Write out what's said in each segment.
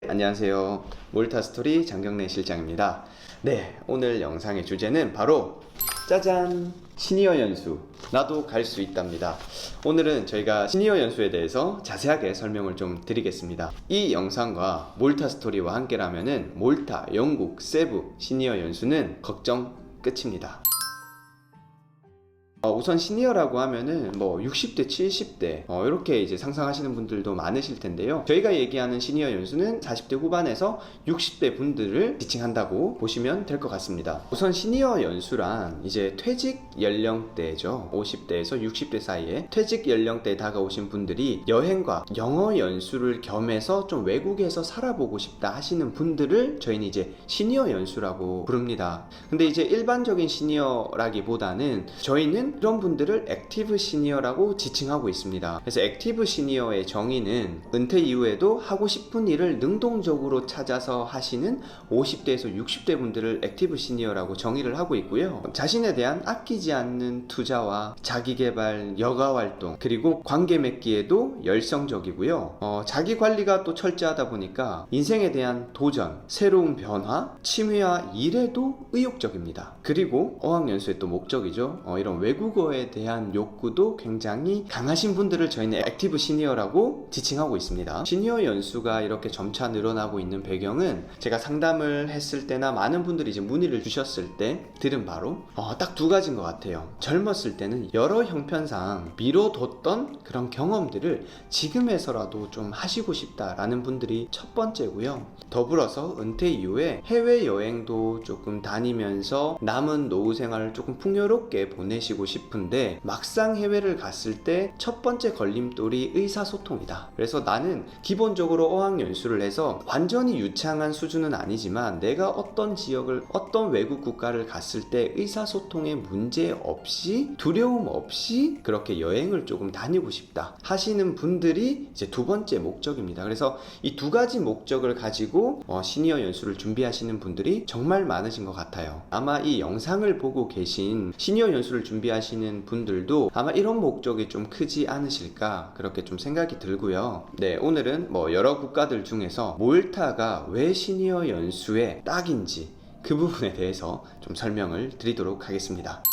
안녕하세요. 몰타스토리 장경래 실장입니다. 네, 오늘 영상의 주제는 바로 짜잔! 시니어 연수. 나도 갈 수 있답니다. 오늘은 저희가 시니어 연수에 대해서 자세하게 설명을 좀 드리겠습니다. 이 영상과 몰타스토리와 함께라면은 몰타, 영국, 세부 시니어 연수는 걱정 끝입니다. 우선 시니어라고 하면은 60대, 70대 이렇게 이제 상상하시는 분들도 많으실 텐데요. 저희가 얘기하는 시니어 연수는 40대 후반에서 60대 분들을 지칭한다고 보시면 될 것 같습니다. 우선 시니어 연수란 이제 퇴직 연령대죠. 50대에서 60대 사이에 퇴직 연령대에 다가오신 분들이 여행과 영어 연수를 겸해서 좀 외국에서 살아보고 싶다 하시는 분들을 저희는 이제 시니어 연수라고 부릅니다. 근데 이제 일반적인 시니어라기보다는 저희는 이런 분들을 액티브 시니어라고 지칭하고 있습니다. 그래서 액티브 시니어의 정의는 은퇴 이후에도 하고 싶은 일을 능동적으로 찾아서 하시는 50대에서 60대 분들을 액티브 시니어라고 정의를 하고 있고요. 자신에 대한 아끼지 않는 투자와 자기개발, 여가활동, 그리고 관계 맺기에도 열성적이고요. 자기 관리가 또 철저하다 보니까 인생에 대한 도전, 새로운 변화, 취미와 일에도 의욕적입니다. 그리고 어학연수의 또 목적이죠. 이런 외국어에 대한 욕구도 굉장히 강하신 분들을 저희는 액티브 시니어라고 지칭하고 있습니다. 시니어 연수가 이렇게 점차 늘어나고 있는 배경은 제가 상담을 했을 때나 많은 분들이 이제 문의를 주셨을 때 들은 바로 딱 두 가지인 것 같아요. 젊었을 때는 여러 형편상 미뤄뒀던 그런 경험들을 지금에서라도 좀 하시고 싶다라는 분들이 첫 번째고요. 더불어서 은퇴 이후에 해외여행도 조금 다니면서 남은 노후 생활을 조금 풍요롭게 보내시고 싶은데 막상 해외를 갔을 때 첫 번째 걸림돌이 의사소통이다. 그래서 나는 기본적으로 어학연수를 해서 완전히 유창한 수준은 아니지만 내가 어떤 지역을 어떤 외국 국가를 갔을 때 의사소통에 문제 없이 두려움 없이 그렇게 여행을 조금 다니고 싶다 하시는 분들이 이제 두 번째 목적입니다. 그래서 이 두 가지 목적을 가지고 시니어 연수를 준비하시는 분들이 정말 많으신 것 같아요. 아마 이 영상을 보고 계신 시니어 연수를 준비하시는 분들도 아마 이런 목적이 좀 크지 않으실까 그렇게 좀 생각이 들고요. 네, 오늘은 여러 국가들 중에서 몰타가 왜 시니어 연수에 딱인지 그 부분에 대해서 좀 설명을 드리도록 하겠습니다.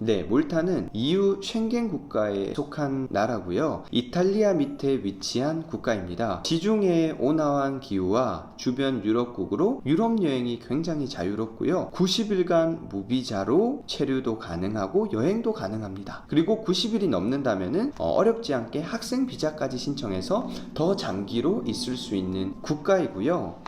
네, 몰타는 EU 쉥겐 국가에 속한 나라고요. 이탈리아 밑에 위치한 국가입니다. 지중해의 온화한 기후와 주변 유럽국으로 유럽 여행이 굉장히 자유롭고요. 90일간 무비자로 체류도 가능하고 여행도 가능합니다. 그리고 90일이 넘는다면은 어렵지 않게 학생 비자까지 신청해서 더 장기로 있을 수 있는 국가이고요.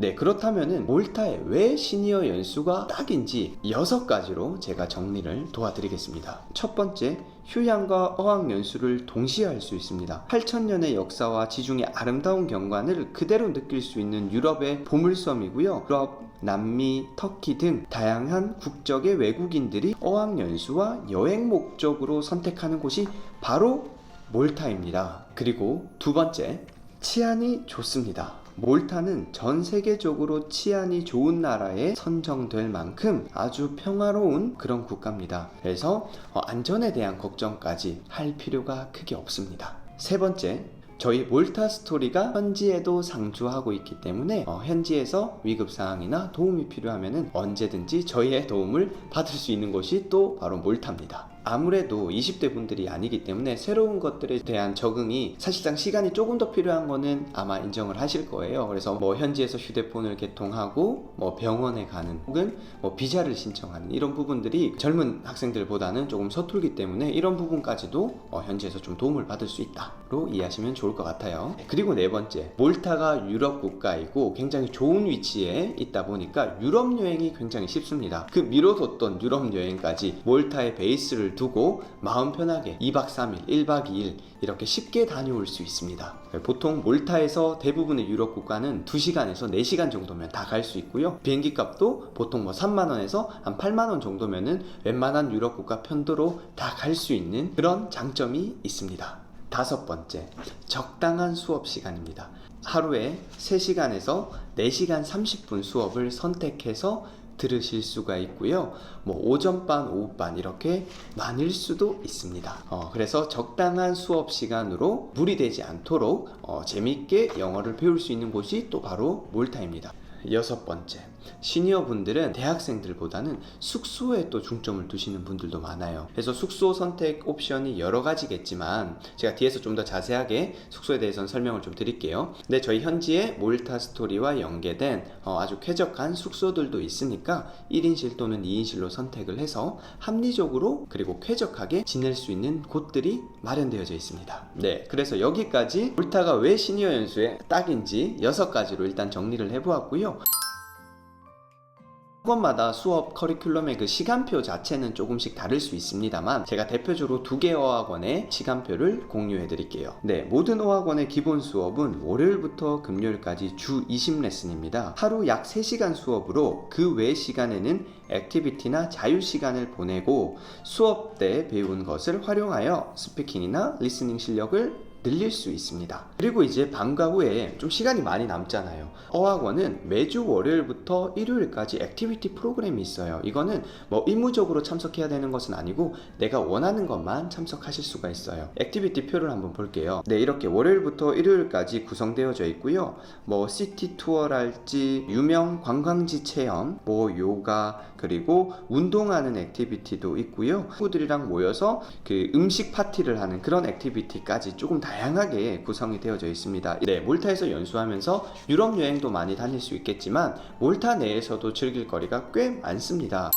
네, 그렇다면은 몰타에 왜 시니어 연수가 딱인지 6가지로 제가 정리를 도와드리겠습니다. 첫 번째, 휴양과 어학연수를 동시에 할 수 있습니다. 8,000년의 역사와 지중해 아름다운 경관을 그대로 느낄 수 있는 유럽의 보물섬이고요. 유럽, 남미, 터키 등 다양한 국적의 외국인들이 어학연수와 여행 목적으로 선택하는 곳이 바로 몰타입니다. 그리고 두 번째, 치안이 좋습니다. 몰타는 전 세계적으로 치안이 좋은 나라에 선정될 만큼 아주 평화로운 그런 국가입니다. 그래서 안전에 대한 걱정까지 할 필요가 크게 없습니다. 세 번째, 저희 몰타스토리가 현지에도 상주하고 있기 때문에 현지에서 위급사항이나 도움이 필요하면 언제든지 저희의 도움을 받을 수 있는 곳이 또 바로 몰타입니다. 아무래도 20대 분들이 아니기 때문에 새로운 것들에 대한 적응이 사실상 시간이 조금 더 필요한 거는 아마 인정을 하실 거예요. 그래서 현지에서 휴대폰을 개통하고 병원에 가는 혹은 비자를 신청하는 이런 부분들이 젊은 학생들보다는 조금 서툴기 때문에 이런 부분까지도 현지에서 좀 도움을 받을 수 있다로 이해하시면 좋을 것 같아요. 그리고 네 번째, 몰타가 유럽 국가이고 굉장히 좋은 위치에 있다 보니까 유럽 여행이 굉장히 쉽습니다. 그 미뤄뒀던 유럽 여행까지 몰타의 베이스를 두고 마음 편하게 2박 3일, 1박 2일 이렇게 쉽게 다녀올 수 있습니다. 보통 몰타에서 대부분의 유럽 국가는 2시간에서 4시간 정도면 다 갈 수 있고요. 비행기 값도 보통 3만원에서 한 8만원 정도면은 웬만한 유럽 국가 편도로 다 갈 수 있는 그런 장점이 있습니다. 다섯 번째, 적당한 수업 시간입니다. 하루에 3시간에서 4시간 30분 수업을 선택해서 들으실 수가 있고요. 뭐 오전반, 오후반 이렇게 나뉠 수도 있습니다. 그래서 적당한 수업 시간으로 무리되지 않도록 재밌게 영어를 배울 수 있는 곳이 또 바로 몰타입니다. 6번째, 시니어 분들은 대학생들보다는 숙소에 또 중점을 두시는 분들도 많아요. 그래서 숙소 선택 옵션이 여러 가지겠지만 제가 뒤에서 좀 더 자세하게 숙소에 대해서는 설명을 좀 드릴게요. 근데 저희 현지에 몰타 스토리와 연계된 아주 쾌적한 숙소들도 있으니까 1인실 또는 2인실로 선택을 해서 합리적으로 그리고 쾌적하게 지낼 수 있는 곳들이 마련되어져 있습니다. 네, 그래서 여기까지 몰타가 왜 시니어 연수에 딱인지 6가지로 일단 정리를 해보았고요. 학원마다 수업 커리큘럼의 그 시간표 자체는 조금씩 다를 수 있습니다만 제가 대표적으로 2개 어학원의 시간표를 공유해 드릴게요. 네, 모든 어학원의 기본 수업은 월요일부터 금요일까지 주 20레슨입니다. 하루 약 3시간 수업으로 그 외 시간에는 액티비티나 자유시간을 보내고 수업 때 배운 것을 활용하여 스피킹이나 리스닝 실력을 늘릴 수 있습니다. 그리고 이제 방과 후에 좀 시간이 많이 남잖아요. 어학원은 매주 월요일부터 일요일까지 액티비티 프로그램이 있어요. 이거는 뭐 의무적으로 참석해야 되는 것은 아니고 내가 원하는 것만 참석하실 수가 있어요. 액티비티 표를 한번 볼게요. 네, 이렇게 월요일부터 일요일까지 구성되어져 있고요. 뭐 시티 투어랄지 유명 관광지 체험, 뭐 요가, 그리고 운동하는 액티비티도 있고요. 친구들이랑 모여서 그 음식 파티를 하는 그런 액티비티까지 조금 다양하게 구성이 되어져 있습니다. 네, 몰타에서 연수하면서 유럽 여행도 많이 다닐 수 있겠지만 몰타 내에서도 즐길 거리가 꽤 많습니다.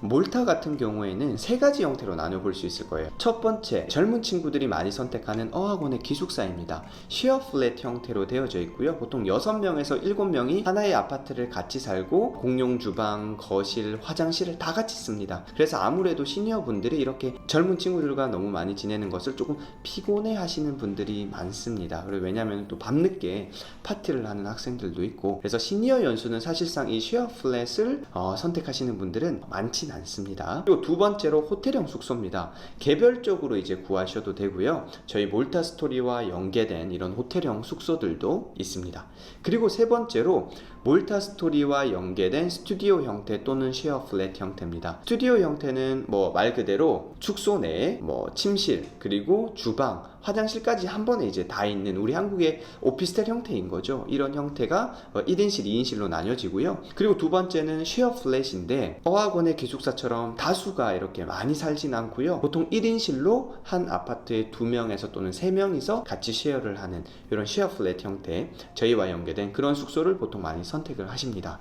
몰타 같은 경우에는 3가지 형태로 나눠볼 수 있을 거예요. 첫 번째, 젊은 친구들이 많이 선택하는 어학원의 기숙사입니다. 쉐어 플랫 형태로 되어져 있고요. 보통 6명에서 7명이 하나의 아파트를 같이 살고 공용 주방, 거실, 화장실을 다 같이 씁니다. 그래서 아무래도 시니어 분들이 이렇게 젊은 친구들과 너무 많이 지내는 것을 조금 피곤해 하시는 분들이 많습니다. 그리고 왜냐하면 또 밤늦게 파티를 하는 학생들도 있고, 그래서 시니어 연수는 사실상 이 쉐어 플랫을 선택하시는 분들은 많진 않습니다. 그리고 2번째로 호텔형 숙소입니다. 개별적으로 이제 구하셔도 되고요. 저희 몰타 스토리와 연계된 이런 호텔형 숙소들도 있습니다. 그리고 3번째로 몰타 스토리와 연계된 스튜디오 형태 또는 쉐어 플랫 형태입니다. 스튜디오 형태는 뭐 말 그대로 숙소 내에 뭐 침실, 그리고 주방, 화장실까지 한 번에 이제 다 있는 우리 한국의 오피스텔 형태인 거죠. 이런 형태가 1인실, 2인실로 나뉘어지고요. 그리고 2번째는 쉐어 플랫인데 어학원의 기숙사처럼 다수가 이렇게 많이 살진 않고요. 보통 1인실로 한 아파트에 2명에서 또는 3명이서 같이 쉐어를 하는 이런 쉐어 플랫 형태, 저희와 연계된 그런 숙소를 보통 많이 선택을 하십니다.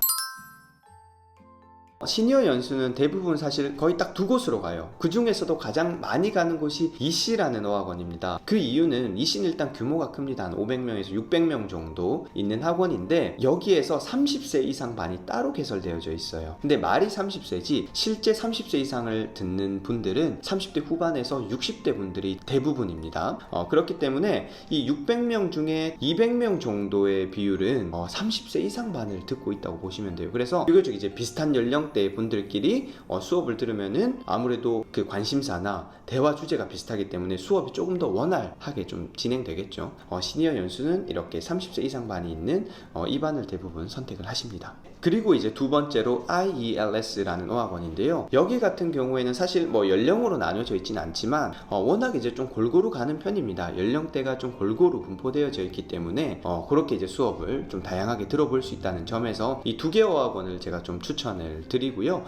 시니어 연수는 대부분 사실 거의 딱 2곳으로 가요. 그 중에서도 가장 많이 가는 곳이 이씨라는 어학원입니다. 그 이유는 이씨는 일단 규모가 큽니다. 한 500명에서 600명 정도 있는 학원인데 여기에서 30세 이상 반이 따로 개설되어져 있어요. 근데 말이 30세지 실제 30세 이상을 듣는 분들은 30대 후반에서 60대 분들이 대부분입니다. 그렇기 때문에 이 600명 중에 200명 정도의 비율은 30세 이상 반을 듣고 있다고 보시면 돼요. 그래서 비교적 이제 비슷한 연령 대 분들끼리 수업을 들으면은 아무래도 그 관심사나 대화 주제가 비슷하기 때문에 수업이 조금 더 원활하게 좀 진행되겠죠. 시니어 연수는 이렇게 30세 이상 반이 있는 이 반을 대부분 선택을 하십니다. 그리고 이제 2번째로 IELS라는 어학원인데요. 여기 같은 경우에는 사실 뭐 연령으로 나눠져 있지는 않지만 워낙 이제 좀 골고루 가는 편입니다. 연령대가 좀 골고루 분포되어져 있기 때문에 그렇게 이제 수업을 좀 다양하게 들어볼 수 있다는 점에서 이 2개 어학원을 제가 좀 추천을 드리고요.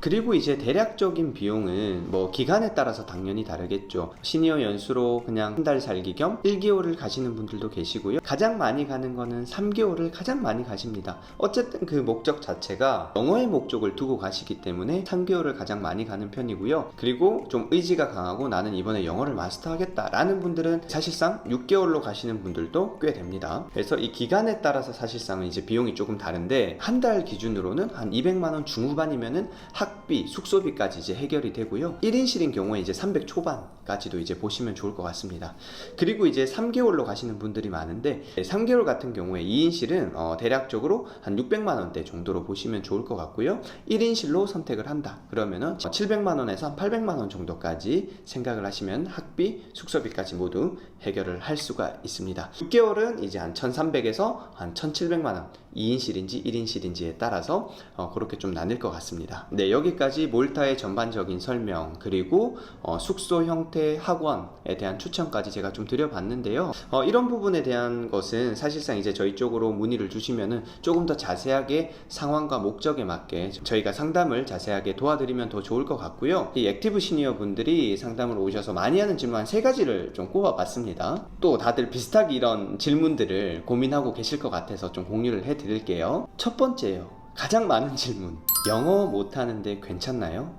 그리고 이제 대략적인 비용은 뭐 기간에 따라서 당연히 다르겠죠. 시니어 연수로 그냥 한 달 살기 겸 1개월을 가시는 분들도 계시고요. 가장 많이 가는 거는 3개월을 가장 많이 가십니다. 어쨌든 그 목적 자체가 영어의 목적을 두고 가시기 때문에 3개월을 가장 많이 가는 편이고요. 그리고 좀 의지가 강하고 나는 이번에 영어를 마스터하겠다 라는 분들은 사실상 6개월로 가시는 분들도 꽤 됩니다. 그래서 이 기간에 따라서 사실상은 이제 비용이 조금 다른데 한 달 기준으로는 한 200만원 중후반이면은 학비, 숙소비까지 이제 해결이 되고요. 1인실인 경우에 이제 300 초반까지도 이제 보시면 좋을 것 같습니다. 그리고 이제 3개월로 가시는 분들이 많은데 3개월 같은 경우에 2인실은 대략적으로 한 600만 원대 정도로 보시면 좋을 것 같고요. 1인실로 선택을 한다 그러면은 700만 원에서 한 800만 원 정도까지 생각을 하시면 학비, 숙소비까지 모두 해결을 할 수가 있습니다. 6개월은 이제 한 1300에서 한 1700만 원, 2인실인지 1인실인지에 따라서 그렇게 좀 나뉠 것 같습니다. 네, 여기까지 몰타의 전반적인 설명, 그리고 숙소 형태, 학원에 대한 추천까지 제가 좀 드려봤는데요. 이런 부분에 대한 것은 사실상 이제 저희 쪽으로 문의를 주시면은 조금 더 자세하게 상황과 목적에 맞게 저희가 상담을 자세하게 도와드리면 더 좋을 것 같고요. 이 액티브 시니어 분들이 상담을 오셔서 많이 하는 질문 한 3가지를 좀 꼽아봤습니다. 또 다들 비슷하게 이런 질문들을 고민하고 계실 것 같아서 좀 공유를 해드릴게요. 첫 번째요. 가장 많은 질문. 영어 못하는데 괜찮나요?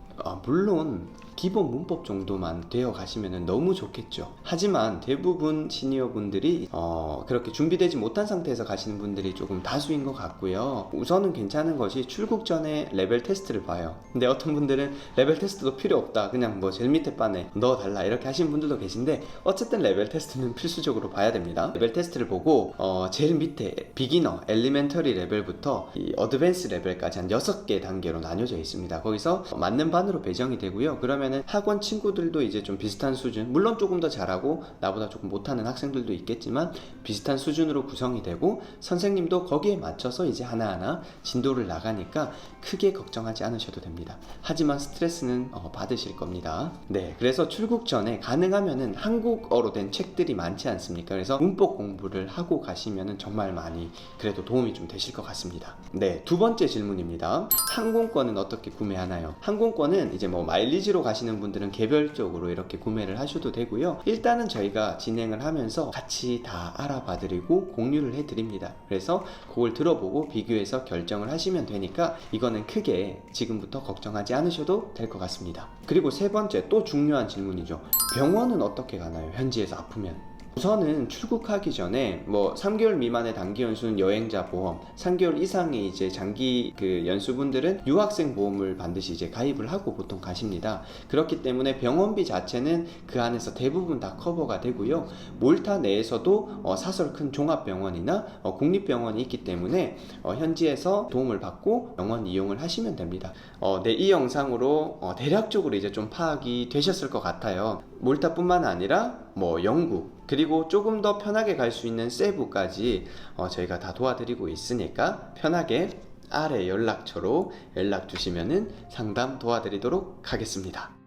물론 기본 문법 정도만 되어 가시면 너무 좋겠죠. 하지만 대부분 시니어 분들이 그렇게 준비되지 못한 상태에서 가시는 분들이 조금 다수인 것 같고요. 우선은 괜찮은 것이 출국 전에 레벨 테스트를 봐요. 근데 어떤 분들은 레벨 테스트도 필요 없다, 그냥 뭐 제일 밑에 반에 넣어달라 이렇게 하시는 분들도 계신데, 어쨌든 레벨 테스트는 필수적으로 봐야 됩니다. 레벨 테스트를 보고 제일 밑에 비기너, 엘리멘터리 레벨부터 이 어드밴스 레벨까지 한 6개 단계로 나뉘어져 있습니다. 거기서 맞는 반으로 배정이 되고요. 그러면은 학원 친구들도 이제 좀 비슷한 수준, 물론 조금 더 잘하고 나보다 조금 못하는 학생들도 있겠지만 비슷한 수준으로 구성이 되고, 선생님도 거기에 맞춰서 이제 하나하나 진도를 나가니까 크게 걱정하지 않으셔도 됩니다. 하지만 스트레스는 받으실 겁니다. 네, 그래서 출국 전에 가능하면은 한국어로 된 책들이 많지 않습니까? 그래서 문법 공부를 하고 가시면은 정말 많이 그래도 도움이 좀 되실 것 같습니다. 네, 두 번째 질문입니다. 항공권은 어떻게 구매하나요? 항공권은 이제 뭐 마일리지로 가시는 분들은 개별적으로 이렇게 구매를 하셔도 되고요. 일단은 저희가 진행을 하면서 같이 다 알아봐 드리고 공유를 해 드립니다. 그래서 그걸 들어보고 비교해서 결정을 하시면 되니까 이거는 크게 지금부터 걱정하지 않으셔도 될 것 같습니다. 그리고 세 번째, 또 중요한 질문이죠. 병원은 어떻게 가나요? 현지에서 아프면. 우선은 출국하기 전에 뭐 3개월 미만의 단기 연수는 여행자 보험, 3개월 이상의 이제 장기 그 연수분들은 유학생 보험을 반드시 이제 가입을 하고 보통 가십니다. 그렇기 때문에 병원비 자체는 그 안에서 대부분 다 커버가 되고요. 몰타 내에서도 사설 큰 종합병원이나 국립병원이 있기 때문에 현지에서 도움을 받고 병원 이용을 하시면 됩니다. 네, 이 영상으로 대략적으로 이제 좀 파악이 되셨을 것 같아요. 몰타뿐만 아니라 뭐 영국, 그리고 조금 더 편하게 갈 수 있는 세부까지 저희가 다 도와드리고 있으니까 편하게 아래 연락처로 연락 주시면은 상담 도와드리도록 하겠습니다.